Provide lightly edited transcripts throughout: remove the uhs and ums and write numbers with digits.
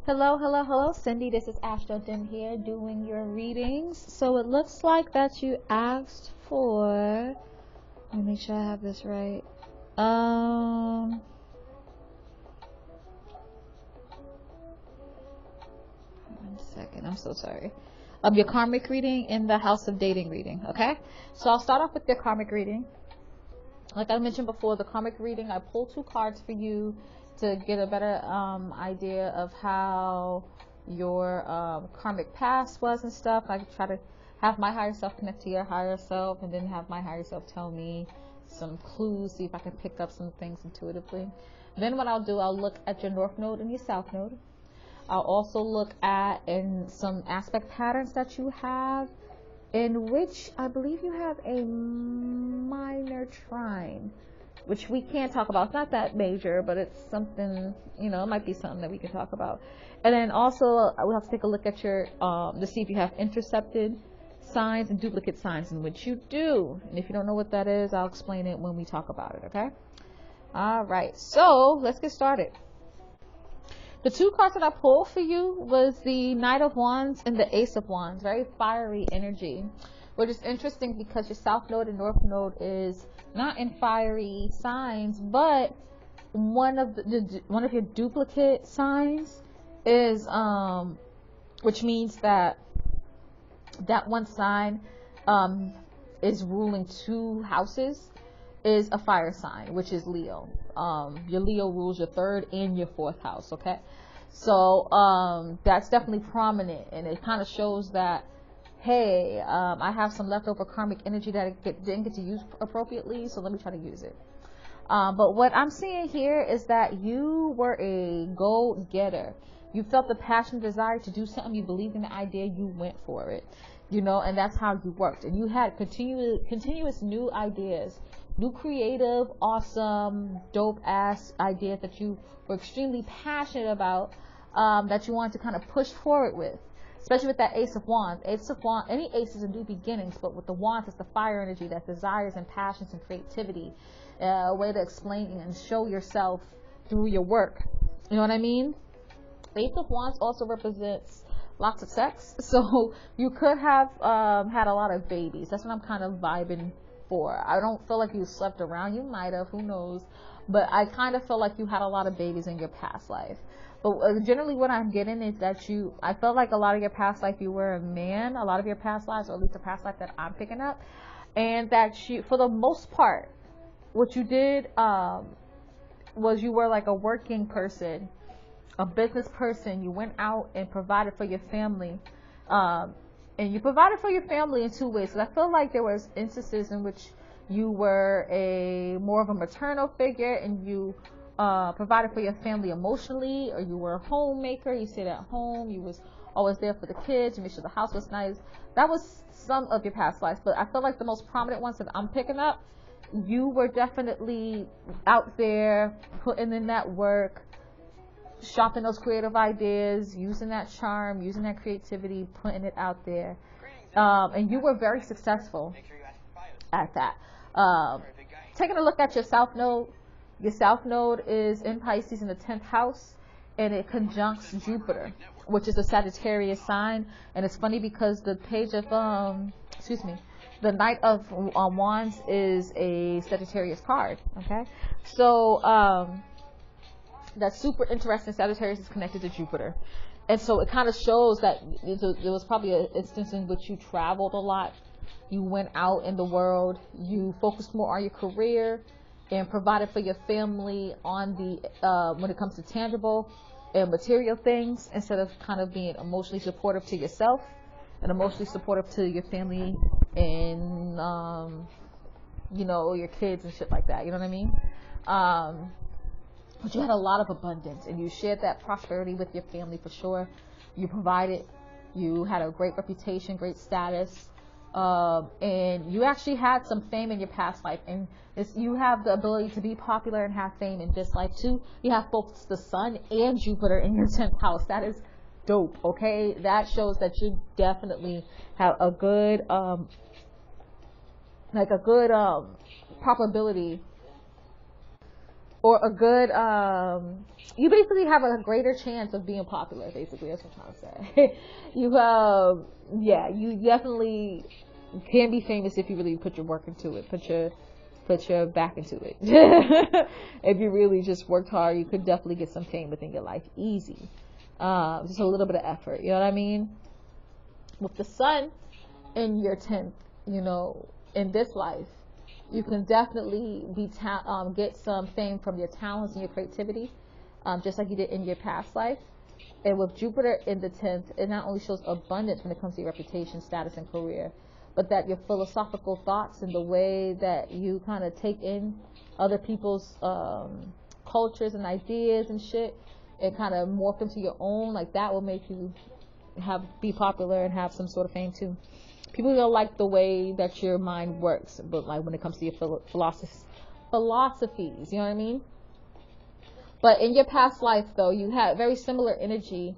Hello, hello, hello, Cindy. This is Astro Dim here doing your readings. So it looks like that you asked for. Let me make sure I have this right. 1 second. I'm so sorry. Your karmic reading in the House of Dating reading. Okay. So I'll start off with your karmic reading. Like I mentioned before, the karmic reading, I pulled 2 cards for you to get a better idea of how your karmic past was and stuff. I try to have my higher self connect to your higher self, and then have my higher self tell me some clues, see if I can pick up some things intuitively. Then what I'll do, I'll look at your north node and your south node. I'll also look at some aspect patterns that you have, in which I believe you have a minor trine, which we can't talk about. It's not that major, but it's something, it might be something that we can talk about. And then also we'll have to take a look at your, to see if you have intercepted signs and duplicate signs, in which you do. And if you don't know what that is, I'll explain it when we talk about it, okay? All right, so let's get started. The 2 cards that I pulled for you was the Knight of Wands and the Ace of Wands. Very fiery energy, which is interesting because your South Node and North Node is not in fiery signs, but one of your duplicate signs is, which means that one sign is ruling 2 houses, is a fire sign, which is Leo. Your Leo rules your 3rd and your 4th house, okay? So that's definitely prominent, and it kind of shows that, hey, I have some leftover karmic energy that I didn't get to use appropriately, so let me try to use it. But what I'm seeing here is that you were a go-getter. You felt the passion, desire to do something. You believed in the idea. You went for it, and that's how you worked. And you had continuous new ideas, new creative, awesome, dope-ass ideas that you were extremely passionate about, that you wanted to kind of push forward with. Especially with that Ace of Wands. Ace of Wands, any ace is a new beginnings, but with the Wands, it's the fire energy, that desires and passions and creativity, a way to explain and show yourself through your work. You know what I mean? Ace of Wands also represents lots of sex, so you could have had a lot of babies. That's what I'm kind of vibing for. I don't feel like you slept around. You might have, who knows, but I kind of feel like you had a lot of babies in your past life. But generally what I'm getting is that I felt like a lot of your past life you were a man, a lot of your past lives, or at least the past life that I'm picking up, and that you, for the most part, what you did was you were like a working person, a business person. You went out and provided for your family, and you provided for your family in 2 ways. So I feel like there was instances in which you were more of a maternal figure, and you provided for your family emotionally, or you were a homemaker. You stayed at home. You was always there for the kids. You made sure the house was nice. That was some of your past lives, but I feel like the most prominent ones that I'm picking up, you were definitely out there putting in that work, shopping those creative ideas, using that charm, using that creativity, putting it out there, and you were very successful at that. Taking a look at your South Node. Your South Node is in Pisces in the 10th house, and it conjuncts Jupiter, which is a Sagittarius sign. And it's funny because the page of, the Knight of Wands is a Sagittarius card, okay? So that's super interesting. Sagittarius is connected to Jupiter. And so it kind of shows that there was probably an instance in which you traveled a lot. You went out in the world. You focused more on your career and provided for your family on the when it comes to tangible and material things, instead of kind of being emotionally supportive to yourself and emotionally supportive to your family and your kids and shit like that. You know what I mean? But you had a lot of abundance, and you shared that prosperity with your family for sure. You provided. You had a great reputation, great status. And you actually had some fame in your past life, and you have the ability to be popular and have fame in this life too. You have both the Sun and Jupiter in your 10th house. That is dope, okay? That shows that you definitely have a good probability, or a good you basically have a greater chance of being popular. Basically, that's what I'm trying to say. You definitely can be famous if you really put your work into it. Put your back into it. If you really just worked hard, you could definitely get some fame within your life easy. Just a little bit of effort. You know what I mean? With the sun in your 10th, in this life, you can definitely get some fame from your talents and your creativity, just like you did in your past life. And with Jupiter in the 10th, it not only shows abundance when it comes to your reputation, status, and career, but that your philosophical thoughts and the way that you kind of take in other people's cultures and ideas and shit, and kind of morph them to your own, like that will make you be popular and have some sort of fame too. People don't like the way that your mind works, but like when it comes to your philosophies, you know what I mean? But in your past life, though, you had very similar energy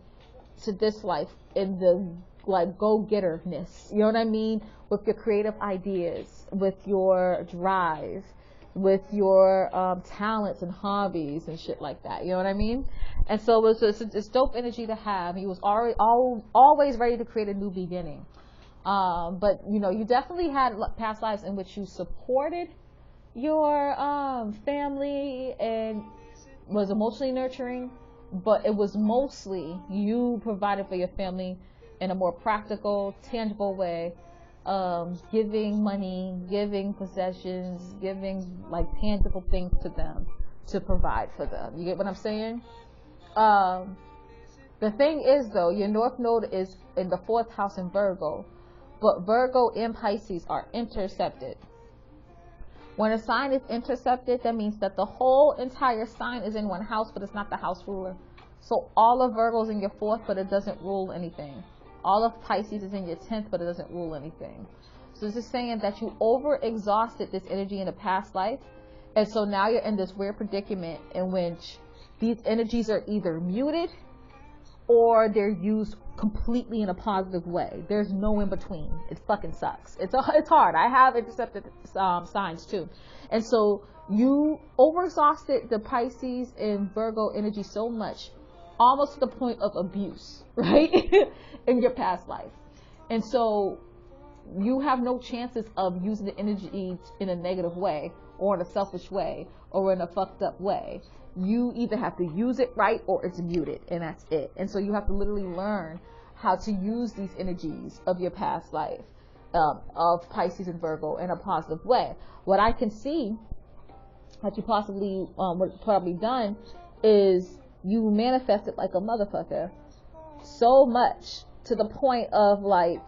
to this life in the like go-getterness, you know what I mean? With your creative ideas, with your drive, with your talents and hobbies and shit like that, you know what I mean? And so it's dope energy to have. He was always ready to create a new beginning. But you definitely had past lives in which you supported your family and was emotionally nurturing, but it was mostly you provided for your family in a more practical, tangible way, giving money, giving possessions, giving like tangible things to them to provide for them. You get what I'm saying? The thing is, though, your North Node is in the 4th house in Virgo, but Virgo and Pisces are intercepted. When a sign is intercepted, that means that the whole entire sign is in one house, but it's not the house ruler. So all of Virgo's in your 4th, but it doesn't rule anything. All of Pisces is in your 10th, but it doesn't rule anything. So this is saying that you over-exhausted this energy in a past life, and so now you're in this weird predicament in which these energies are either muted or they're used completely in a positive way. There's no in between. It fucking sucks. It's hard. I have intercepted signs too. And so you overexhausted the Pisces and Virgo energy so much, almost to the point of abuse, right? In your past life. And so you have no chances of using the energy in a negative way or in a selfish way or in a fucked up way. You either have to use it right or it's muted, and that's it. And so you have to literally learn how to use these energies of your past life, of Pisces and Virgo, in a positive way. What I can see that you possibly would probably done is you manifested like a motherfucker so much to the point of like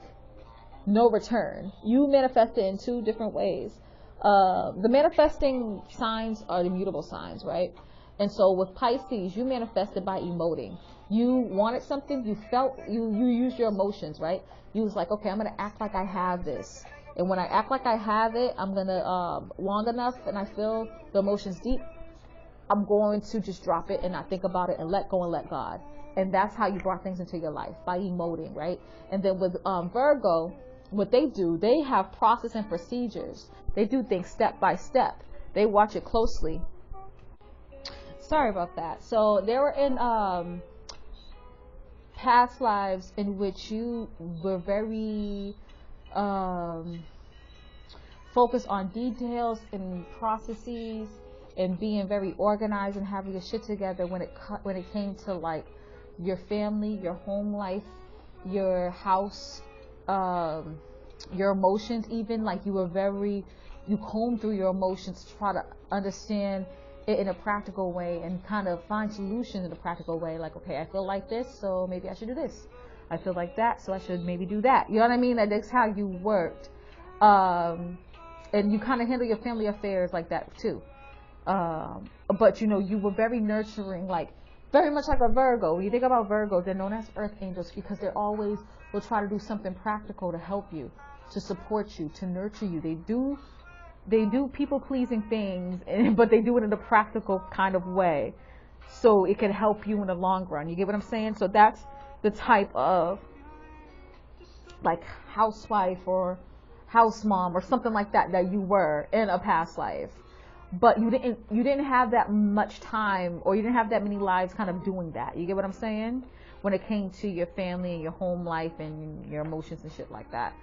no return. You manifested in 2 different ways. The manifesting signs are the mutable signs, right? And so with Pisces, you manifested by emoting. You wanted something, you felt, you used your emotions, right? You was like, okay, I'm going to act like I have this. And when I act like I have it, I'm going to, long enough, and I feel the emotions deep, I'm going to just drop it and not think about it and let go and let God. And that's how you brought things into your life, by emoting, right? And then with Virgo, what they do, they have process and procedures. They do things step by step. They watch it closely. Sorry about that. So they were in past lives in which you were very focused on details and processes and being very organized and having your shit together when it came to like your family, your home life, your house, your emotions. Even like you comb through your emotions to try to understand it in a practical way and kind of find solutions in a practical way. Like, okay, I feel like this, so maybe I should do this. I feel like that, so I should maybe do that. You know what I mean? That's how you worked. And you kind of handle your family affairs like that too. But you were very nurturing, like very much like a Virgo. When you think about Virgos, they're known as earth angels because they always will try to do something practical to help you, to support you, to nurture you. They do people-pleasing things, but they do it in a practical kind of way, so it can help you in the long run. You get what I'm saying? So that's the type of like housewife or house mom or something like that you were in a past life. but you didn't have that much time, or you didn't have that many lives kind of doing that. You get what I'm saying? When it came to your family and your home life and your emotions and shit like that.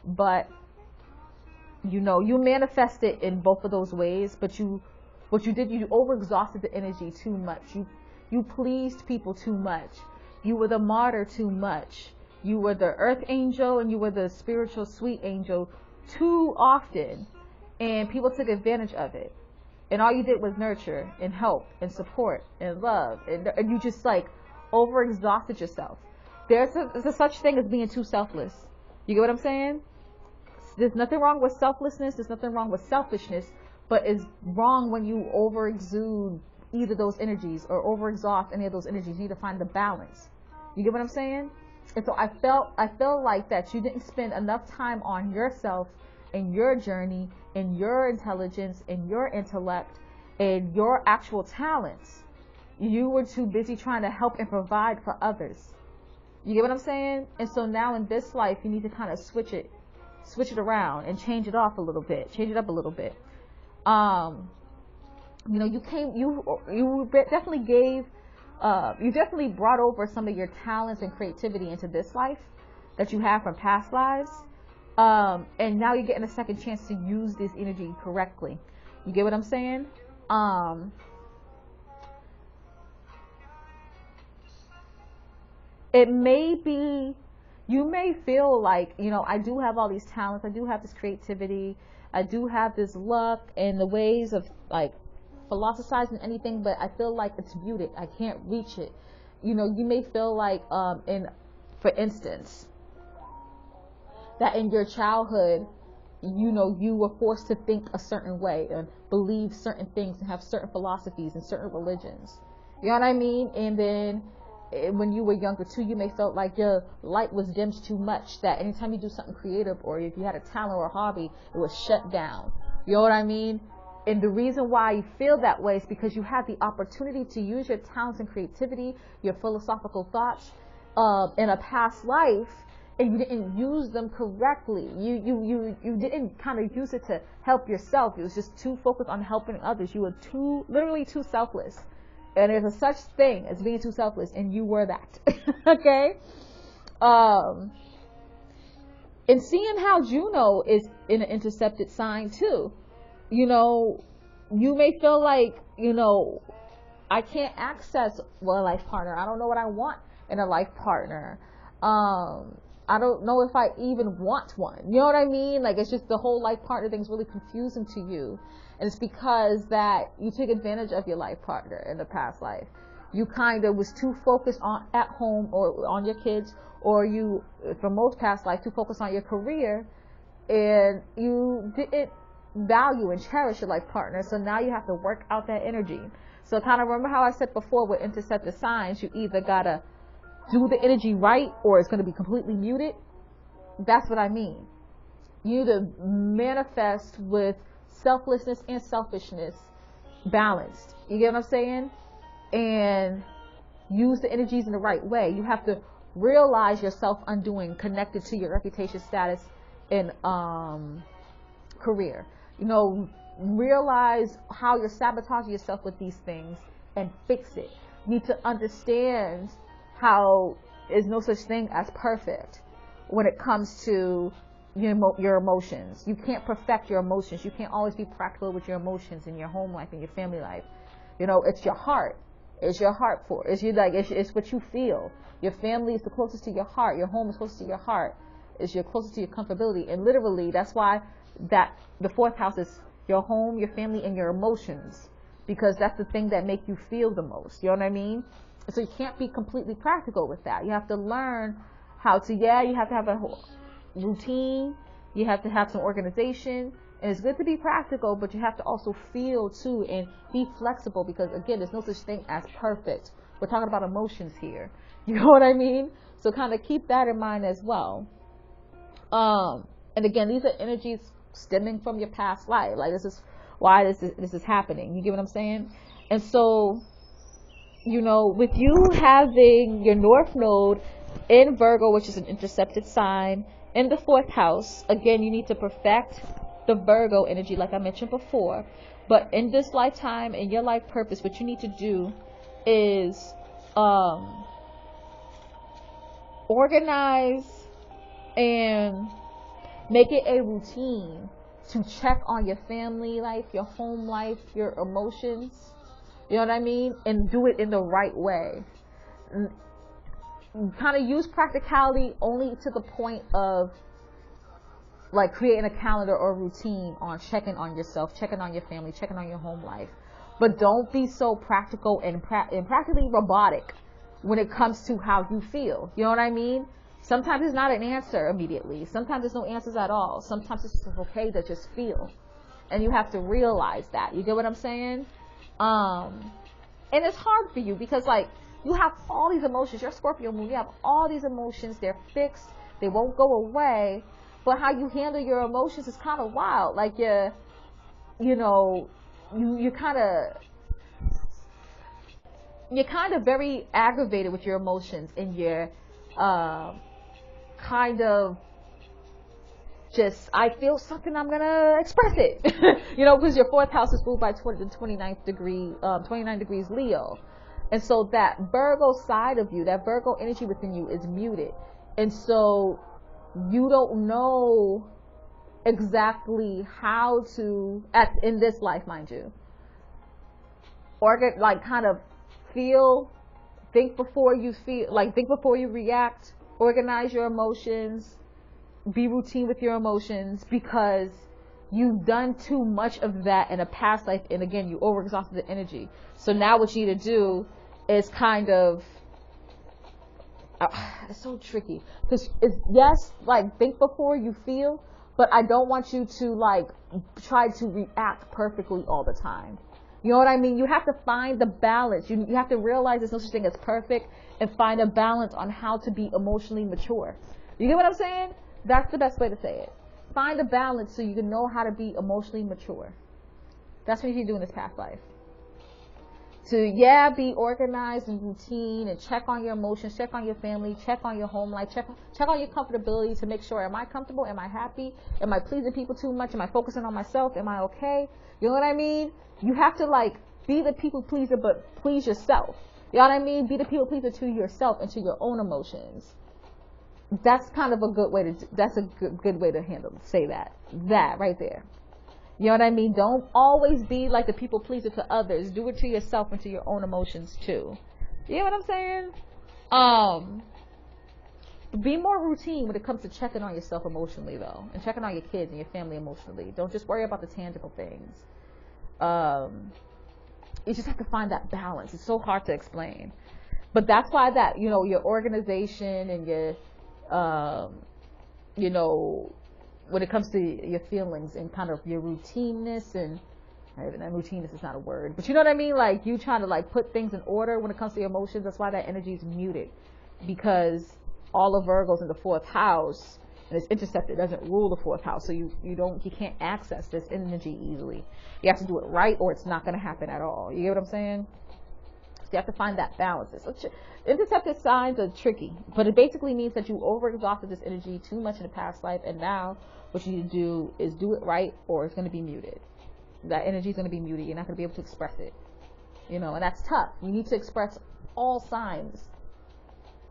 But you know, you manifested in both of those ways, but what you did, you overexhausted the energy too much. You pleased people too much. You were the martyr too much. You were the earth angel and you were the spiritual sweet angel too often, and people took advantage of it. And all you did was nurture and help and support and love, and you just like overexhausted yourself. There's a such thing as being too selfless. You get what I'm saying? There's nothing wrong with selflessness. There's nothing wrong with selfishness, but it's wrong when you overexude either those energies or overexhaust any of those energies. You need to find the balance. You get what I'm saying? And so I felt like that you didn't spend enough time on yourself and your journey and your intelligence and your intellect and your actual talents. You were too busy trying to help and provide for others. You get what I'm saying? And so now in this life, you need to kind of switch it around and change it off a little bit, change it up a little bit. You know, you definitely gave, you definitely brought over some of your talents and creativity into this life that you have from past lives. And now you're getting a second chance to use this energy correctly. You get what I'm saying? It may be, you may feel like, you know, I do have all these talents, I do have this creativity, I do have this luck and the ways of like philosophizing anything, but I feel like it's muted. I can't reach it. You know, you may feel like, for instance, that in your childhood, you know, you were forced to think a certain way and believe certain things and have certain philosophies and certain religions. You know what I mean? And then when you were younger too, you may felt like your light was dimmed too much, that anytime you do something creative or if you had a talent or a hobby, it was shut down. You know what I mean? And the reason why you feel that way is because you had the opportunity to use your talents and creativity, your philosophical thoughts, in a past life, and you didn't use them correctly. You didn't kind of use it to help yourself. It was just too focused on helping others. You were literally too selfless. And there's a such thing as being too selfless, and you were that. Okay? And seeing how Juno is in an intercepted sign too. You know, you may feel like, you know, I can't access a life partner. I don't know what I want in a life partner. I don't know if I even want one. You know what I mean? Like, it's just the whole life partner thing's really confusing to you. And it's because that you took advantage of your life partner in the past life. You kind of was too focused on at home or on your kids, or you, for most past life, too focused on your career, and you didn't value and cherish your life partner. So now you have to work out that energy. So kind of remember how I said before with intercepted signs, you either gotta do the energy right or it's going to be completely muted. That's what I mean. You need to manifest with selflessness and selfishness balanced. You get what I'm saying? And use the energies in the right way. You have to realize your self-undoing connected to your reputation, status, and career. You know, realize how you're sabotaging yourself with these things and fix it. You need to understand how there's no such thing as perfect when it comes to your emotions. You can't perfect your emotions. You can't always be practical with your emotions in your home life and your family life. You know, it's your heart. It's your heart for. It's you, like it's what you feel. Your family is the closest to your heart. Your home is closest to your heart. It's your closest to your comfortability. And literally, that's why that the fourth house is your home, your family, and your emotions, because that's the thing that make you feel the most. You know what I mean? So you can't be completely practical with that. You have to learn how to. You have to have a routine. You have to have some organization. And it's good to be practical, but you have to also feel too and be flexible, because again, there's no such thing as perfect. We're talking about emotions here. You know what I mean? So kind of keep that in mind as well. And again, these are energies stemming from your past life. Like, this is why this is happening. You get what I'm saying? And so, you know, with you having your North Node in Virgo, which is an intercepted sign, in the fourth house, again, you need to perfect the Virgo energy, like I mentioned before. But in this lifetime, in your life purpose, what you need to do is organize and make it a routine to check on your family life, your home life, your emotions. You know what I mean? And do it in the right way. Kind of use practicality only to the point of like creating a calendar or routine on checking on yourself, checking on your family, checking on your home life. But don't be so practical and practically robotic when it comes to how you feel. You know what I mean? Sometimes it's not an answer immediately. Sometimes there's no answers at all. Sometimes it's just okay to just feel. And you have to realize that. You get what I'm saying? And it's hard for you because like you have all these emotions. You're Scorpio moon. You have all these emotions. They're fixed. They won't go away. But how you handle your emotions is kind of wild. Like you're kind of very aggravated with your emotions, and you're kind of just, I feel something, I'm gonna express it. Because your fourth house is ruled by the 29th degree, 29 degrees Leo. And so that Virgo side of you, that Virgo energy within you is muted. And so you don't know exactly how to, in this life, mind you, or like kind of think before you react, organize your emotions, be routine with your emotions, because you've done too much of that in a past life, and again, you overexhausted the energy. So now what you need to do is kind of, it's so tricky, because yes, like think before you feel, but I don't want you to like try to react perfectly all the time. You know what I mean? You have to find the balance. You have to realize there's no such thing as perfect, and find a balance on how to be emotionally mature. You get what I'm saying? That's the best way to say it. Find a balance so you can know how to be emotionally mature. That's what you do in this past life. To be organized and routine, and check on your emotions, check on your family, check on your home life, check on your comfortability to make sure, am I comfortable? Am I happy? Am I pleasing people too much? Am I focusing on myself? Am I okay? You know what I mean? You have to like be the people pleaser, but please yourself. You know what I mean? Be the people pleaser to yourself and to your own emotions. That's kind of a good way to say that right there. You know what I mean? Don't always be like the people pleaser to others. Do it to yourself and to your own emotions too. You know what I'm saying? Be more routine when it comes to checking on yourself emotionally though, and checking on your kids and your family emotionally. Don't just worry about the tangible things. You just have to find that balance. It's so hard to explain. But that's why that, your organization and your, when it comes to your feelings and kind of your routineness, and routineness is not a word, but you know what I mean? Like you trying to like put things in order when it comes to your emotions. That's why that energy is muted, because all of Virgo's in the fourth house, and it's intercepted. It doesn't rule the fourth house, so you can't access this energy easily. You have to do it right, or it's not going to happen at all. You get what I'm saying? So you have to find that balance. Intercepted signs are tricky, but it basically means that you overexhausted this energy too much in the past life, and now what you need to do is do it right, or it's going to be muted. That energy is going to be muted. You're not going to be able to express it. And that's tough. We need to express all signs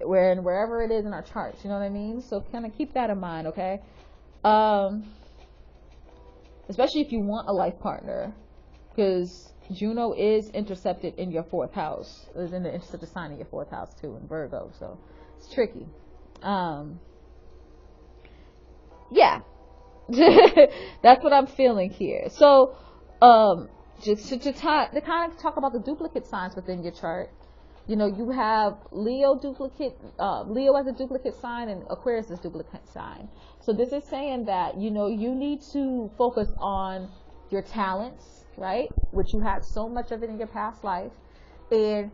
wherever it is in our charts. You know what I mean? So kind of keep that in mind, okay? Especially if you want a life partner, because Juno is intercepted in your fourth house. It's in the intercepted sign in your fourth house too, in Virgo. So it's tricky. That's what I'm feeling here. So just to kind of talk about the duplicate signs within your chart. You have Leo as a duplicate sign, and Aquarius as a duplicate sign. So this is saying that, you need to focus on your talents, right? Which you had so much of it in your past life. And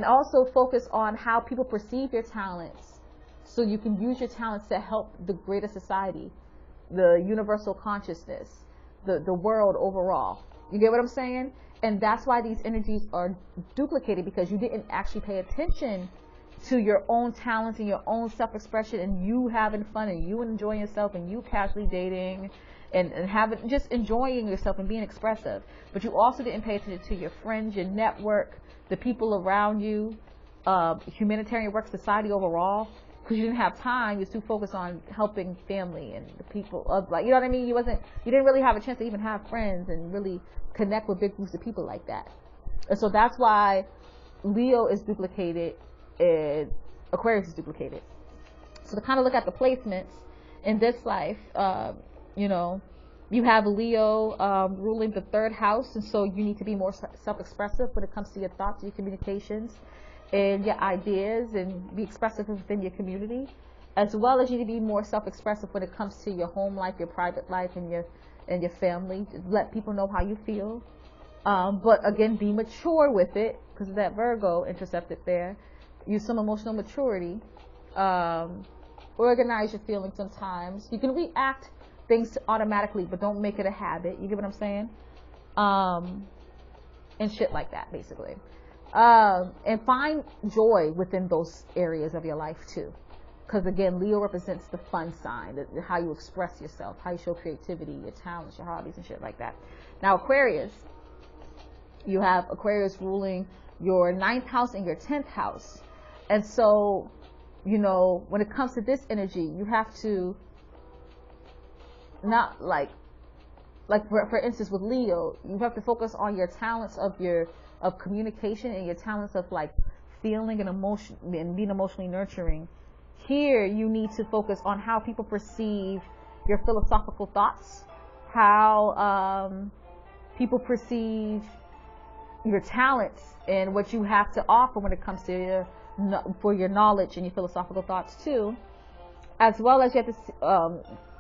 also focus on how people perceive your talents, so you can use your talents to help the greater society, the universal consciousness, the world overall. You get what I'm saying? And that's why these energies are duplicated, because you didn't actually pay attention to your own talents and your own self-expression, and you having fun and you enjoying yourself and you casually dating and having, just enjoying yourself and being expressive. But you also didn't pay attention to your friends, your network, the people around you, humanitarian work, society overall, because you didn't have time. You're too focused on helping family and the people of, like, you know what I mean? You didn't really have a chance to even have friends and really connect with big groups of people like that. And so that's why Leo is duplicated and Aquarius is duplicated. So to kind of look at the placements in this life, you know, you have Leo ruling the 3rd house, and so you need to be more self-expressive when it comes to your thoughts, your communications, and your ideas, and be expressive within your community, as well as you need to be more self-expressive when it comes to your home life, your private life, and your family. Let people know how you feel, but again, be mature with it, because of that Virgo intercepted there. Use some emotional maturity. Organize your feelings sometimes. You can react things automatically, but don't make it a habit. You get what I'm saying? And shit like that, basically. And find joy within those areas of your life too. Because again, Leo represents the fun sign, how you express yourself, how you show creativity, your talents, your hobbies, and shit like that. Now, Aquarius, you have Aquarius ruling your 9th house and your 10th house. And so, you know, when it comes to this energy, you have to not like for instance with Leo, you have to focus on your talents of communication and your talents of like feeling and emotion and being emotionally nurturing. Here you need to focus on how people perceive your philosophical thoughts, how people perceive your talents and what you have to offer when it comes to for your knowledge and your philosophical thoughts too, as well as you have to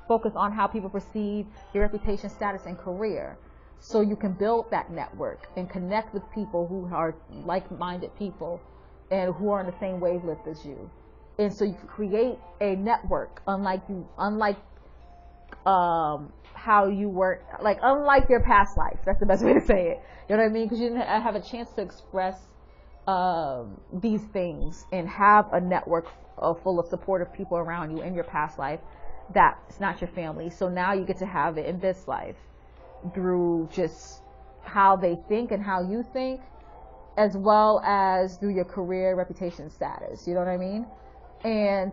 focus on how people perceive your reputation, status, and career, so you can build that network and connect with people who are like-minded people and who are on the same wavelength as you. And so you can create a network unlike how you work, like unlike your past life. That's the best way to say it. You know what I mean? Because you didn't have a chance to express these things and have a network full of supportive people around you in your past life. That's not your family. So now you get to have it in this life through just how they think and how you think, as well as through your career, reputation, status. You know what I mean? And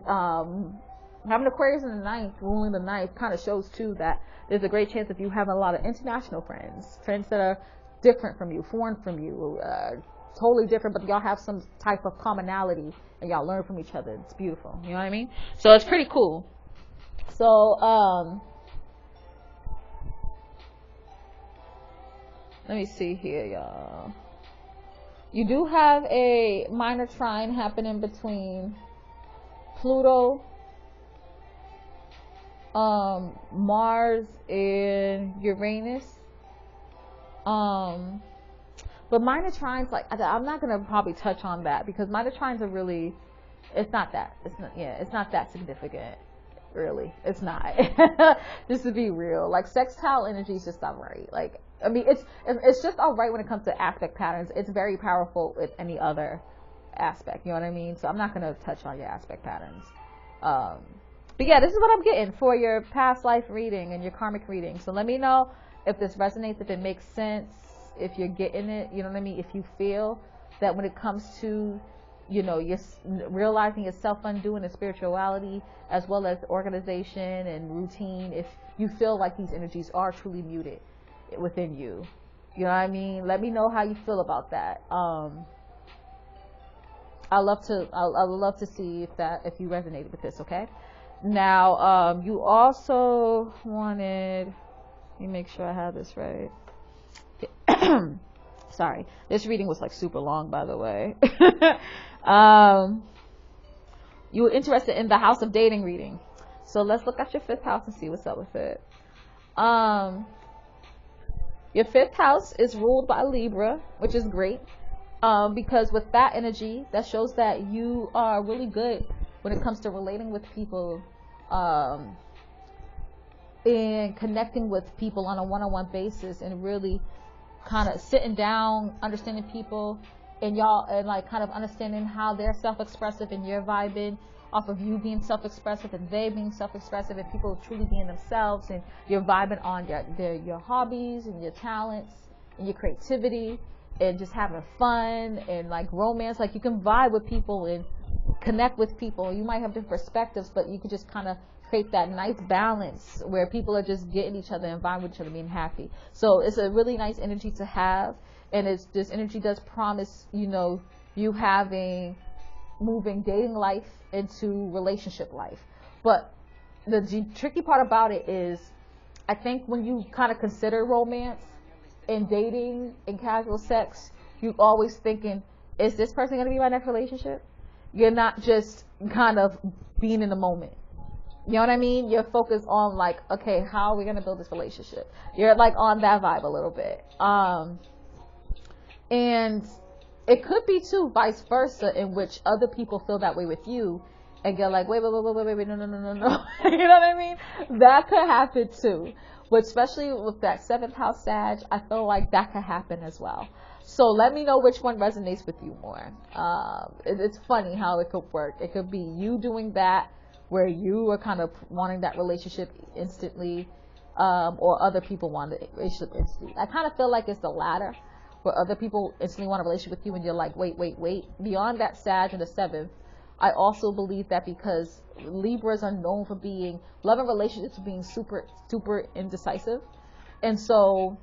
having Aquarius in the 9th, ruling the 9th, kind of shows too that there's a great chance if you have a lot of international friends that are different from you, foreign from you, totally different, but y'all have some type of commonality and y'all learn from each other. It's beautiful. You know what I mean? So it's pretty cool. So let me see here, y'all. You do have a minor trine happening between Pluto, Mars, and Uranus. But minor trines, like, I'm not gonna probably touch on that because minor trines are really, it's not that significant. Really, it's not. Just to be real, like sextile energy is just not right. Like, I mean, it's just all right when it comes to aspect patterns. It's very powerful with any other aspect. You know what I mean? So I'm not gonna touch on your aspect patterns. But yeah, this is what I'm getting for your past life reading and your karmic reading. So let me know if this resonates, if it makes sense, if you're getting it. You know what I mean? If you feel that when it comes to, you know, you're realizing your self-undoing and spirituality, as well as organization and routine, if you feel like these energies are truly muted within you. You know what I mean? Let me know how you feel about that. I'd love to see if you resonated with this, okay? Now, you also wanted, let me make sure I have this right. Sorry, this reading was like super long, by the way. You were interested in the house of dating reading. So let's look at your 5th house and see what's up with it. Your 5th house is ruled by Libra, which is great. Because with that energy, that shows that you are really good when it comes to relating with people, and connecting with people on a one-on-one basis, and really kind of sitting down, understanding people, and y'all, and like kind of understanding how they're self-expressive and you're vibing off of you being self-expressive and they being self-expressive and people truly being themselves, and you're vibing on your hobbies and your talents and your creativity and just having fun and like romance. Like you can vibe with people and connect with people. You might have different perspectives, but you could just kind of create that nice balance where people are just getting each other and vibing with each other, being happy. So it's a really nice energy to have, and this energy does promise, you know, you moving dating life into relationship life. But the tricky part about it is, I think when you kind of consider romance and dating and casual sex, you're always thinking, is this person going to be my next relationship? You're not just kind of being in the moment. You know what I mean? You're focused on like, okay, how are we going to build this relationship? You're like on that vibe a little bit. And it could be too vice versa, in which other people feel that way with you and you're like, wait, no. You know what I mean? That could happen too. But especially with that 7th house Sag, I feel like that could happen as well. So let me know which one resonates with you more. It's funny how it could work. It could be you doing that, where you are kind of wanting that relationship instantly, or other people want the relationship instantly. I kind of feel like it's the latter, where other people instantly want a relationship with you and you're like, wait. Beyond that Sag and the 7th, I also believe that because Libras are known for being, love and relationships being super, super indecisive. And so,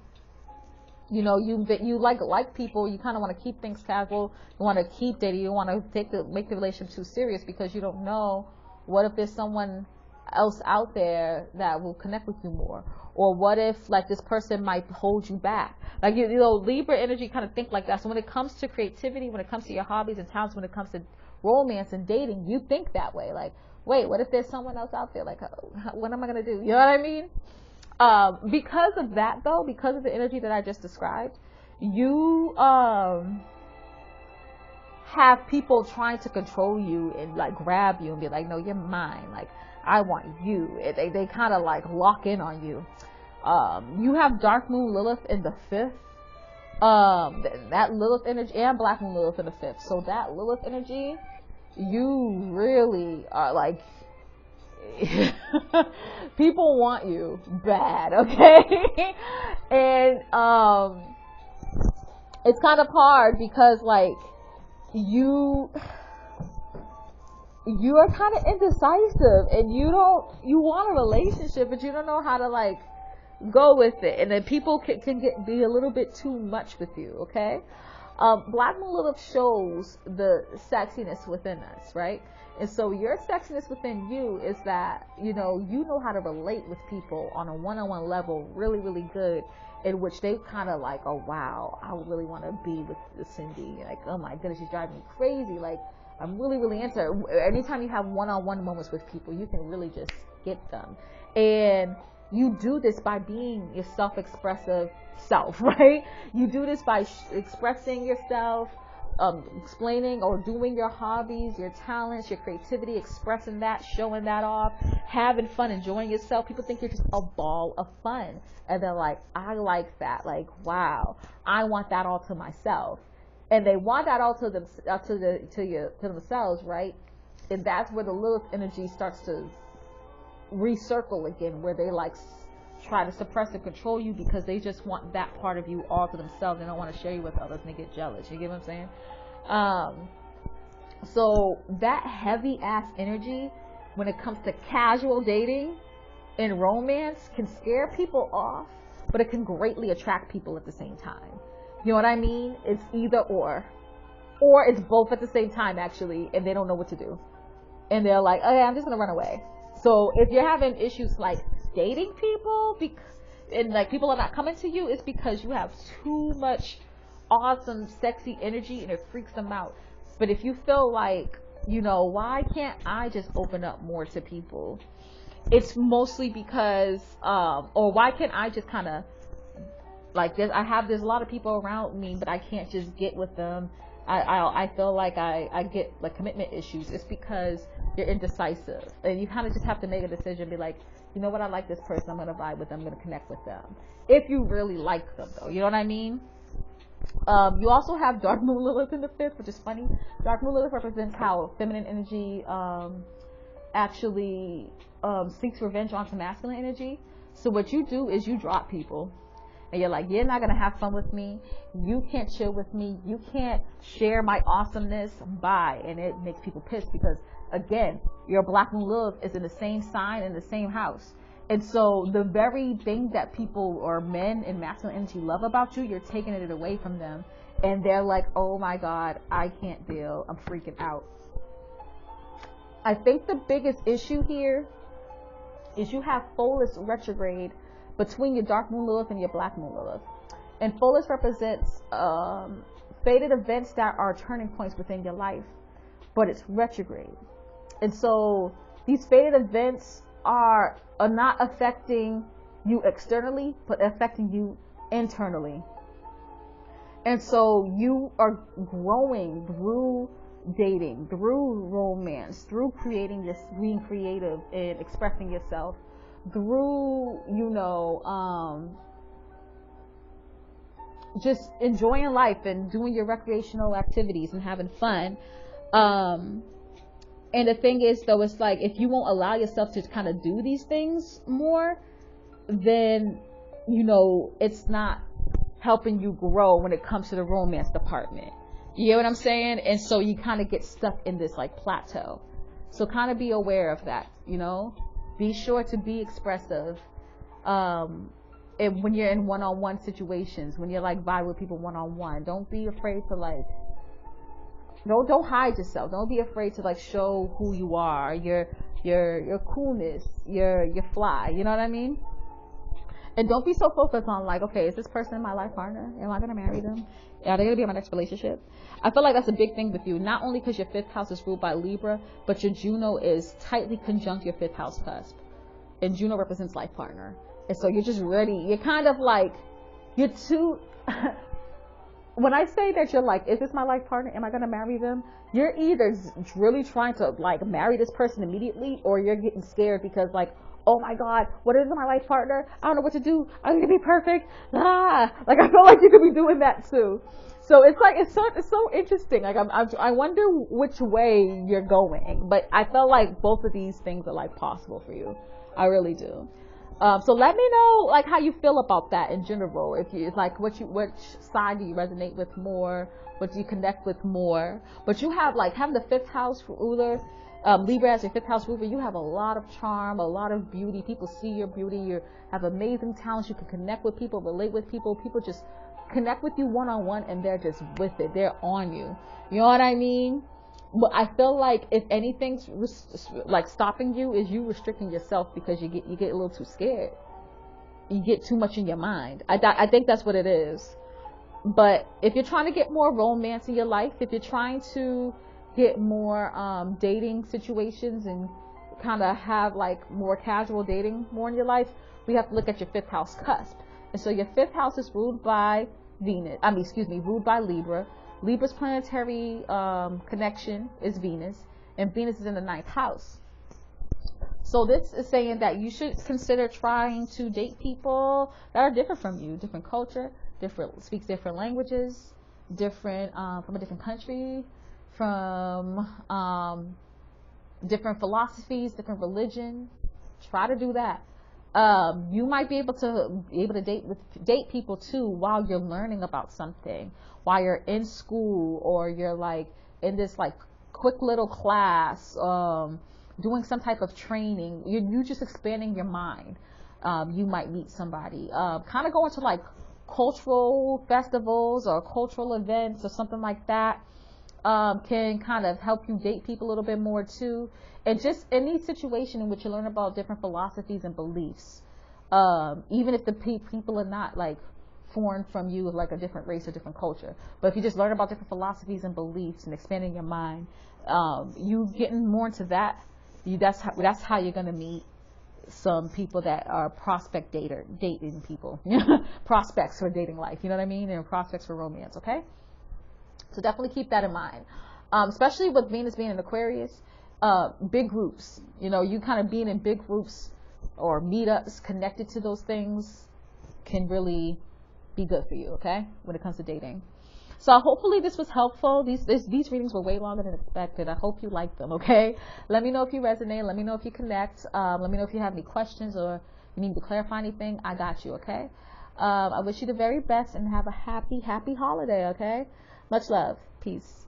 you know, you like people, you kind of want to keep things casual, you want to keep dating, you want to make the relationship too serious because you don't know, what if there's someone else out there that will connect with you more? Or what if like this person might hold you back? Like, you know, Libra energy kind of think like that. So when it comes to creativity, when it comes to your hobbies and talents, when it comes to romance and dating, you think that way. Like, wait, what if there's someone else out there? Like, what am I going to do? You know what I mean? Because of that though, because of the energy that I just described, you have people trying to control you and like grab you and be like, no, you're mine. Like, I want you. They kind of like lock in on you. You have Dark Moon Lilith in the 5th. That Lilith energy, and Black Moon Lilith in the 5th. So that Lilith energy, you really are like, people want you bad, okay? And it's kind of hard because like you are kind of indecisive and you want a relationship, but you don't know how to like go with it, and then people can be a little bit too much with you, okay? Black Moon Lilith shows the sexiness within us, right? And so your sexiness within you is that, you know how to relate with people on a one-on-one level really, really good, in which they kind of like, oh wow, I really want to be with Cindy. Like, oh my goodness, she's driving me crazy. Like, I'm really, really into her. Anytime you have one-on-one moments with people, you can really just get them. And you do this by being your self-expressive self, right? You do this by expressing yourself, explaining or doing your hobbies, your talents, your creativity, expressing that, showing that off, having fun, enjoying yourself. People think you're just a ball of fun, and they're like, I like that. Like, wow, I want that all to myself, and they want that all to them, to themselves, right? And that's where the Lilith energy starts to recircle again, where they like try to suppress and control you because they just want that part of you all to themselves. They don't want to share you with others, and they get jealous. You get what I'm saying? So that heavy ass energy, when it comes to casual dating and romance, can scare people off, but it can greatly attract people at the same time. You know what I mean? It's either or it's both at the same time actually, and they don't know what to do, and they're like, okay, I'm just gonna run away. So if you're having issues like dating people and like people are not coming to you, it's because you have too much awesome sexy energy and it freaks them out. But if you feel like, why can't I just open up more to people, it's mostly because or why can't I just kind of like this, there's a lot of people around me but I can't just get with them. I feel like I get like commitment issues. It's because you're indecisive, and you kind of just have to make a decision, be like, you know what, I like this person, I'm going to vibe with them, I'm going to connect with them. If you really like them though, you know what I mean? You also have Dark Moon Lilith in the 5th, which is funny. Dark Moon Lilith represents how feminine energy actually seeks revenge onto masculine energy. So what you do is you drop people. And you're like, you're not going to have fun with me. You can't chill with me. You can't share my awesomeness. Bye. And it makes people pissed because, again, your Black Moon Lilith is in the same sign, in the same house. And so the very thing that people or men in masculine energy love about you, you're taking it away from them. And they're like, oh my God, I can't deal. I'm freaking out. I think the biggest issue here is you have Pholus retrograde between your Dark Moon Lilith and your Black Moon Lilith. And Pholus represents fated events that are turning points within your life, but it's retrograde. And so these fated events are not affecting you externally, but affecting you internally. And so you are growing through dating, through romance, through being creative and expressing yourself, through, just enjoying life and doing your recreational activities and having fun. And the thing is, though, it's like if you won't allow yourself to kind of do these things more, then, it's not helping you grow when it comes to the romance department. You get what I'm saying? And so you kind of get stuck in this like plateau. So kind of be aware of that, Be sure to be expressive. And when you're in one-on-one situations, when you're like vibe with people one-on-one, don't be afraid to like, don't hide yourself. Don't be afraid to like show who you are, your coolness, your fly. You know what I mean? And don't be so focused on like, okay, is this person my life partner? Am I gonna marry them? Are they gonna be in my next relationship? I feel like that's a big thing with you. Not only because your 5th house is ruled by Libra, but your Juno is tightly conjunct your 5th house cusp. And Juno represents life partner. And so you're just ready. You're kind of like, you're too, when I say that you're like, is this my life partner? Am I going to marry them? You're either really trying to like marry this person immediately, or you're getting scared because like, oh my God, what is my life partner? I don't know what to do. I'm going to be perfect. Like I feel like you could be doing that too. So it's like, it's so interesting. Like I wonder which way you're going, but I felt like both of these things are like possible for you. I really do. So let me know like how you feel about that in general. If you like, which side do you resonate with more? What do you connect with more? But you have like having the 5th house ruler, Libra as your 5th house ruler. You have a lot of charm, a lot of beauty. People see your beauty. You have amazing talents. You can connect with people, relate with people. People just connect with you one-on-one, and they're just with it. They're on you. You know what I mean? But I feel like if anything's like stopping you, is you restricting yourself because you get a little too scared. You get too much in your mind. I think that's what it is. But if you're trying to get more romance in your life, if you're trying to get more dating situations and kind of have like more casual dating more in your life, we have to look at your 5th house cusp. And so your 5th house is ruled by ruled by Libra. Libra's planetary connection is Venus, and Venus is in the 9th house. So this is saying that you should consider trying to date people that are different from you, different culture, speaks different languages, different from a different country, from different philosophies, different religion. Try to do that. You might be able to date people too while you're learning about something, while you're in school, or you're like in this like quick little class, doing some type of training. You're just expanding your mind. You might meet somebody, kind of going to like cultural festivals or cultural events or something like that. Can kind of help you date people a little bit more too. And just any situation in which you learn about different philosophies and beliefs, even if the people are not like foreign from you, like a different race or different culture. But if you just learn about different philosophies and beliefs and expanding your mind, you getting more into that, that's how you're gonna meet some people that are dating people, prospects for dating life. You know what I mean? And prospects for romance. Okay. So definitely keep that in mind, especially with Venus being in Aquarius. Big groups, you kind of being in big groups or meetups connected to those things can really be good for you, okay, when it comes to dating. So hopefully this was helpful. These readings were way longer than expected. I hope you like them, okay? Let me know if you resonate. Let me know if you connect. Let me know if you have any questions or you need to clarify anything. I got you, okay? I wish you the very best and have a happy holiday, okay? Much love. Peace.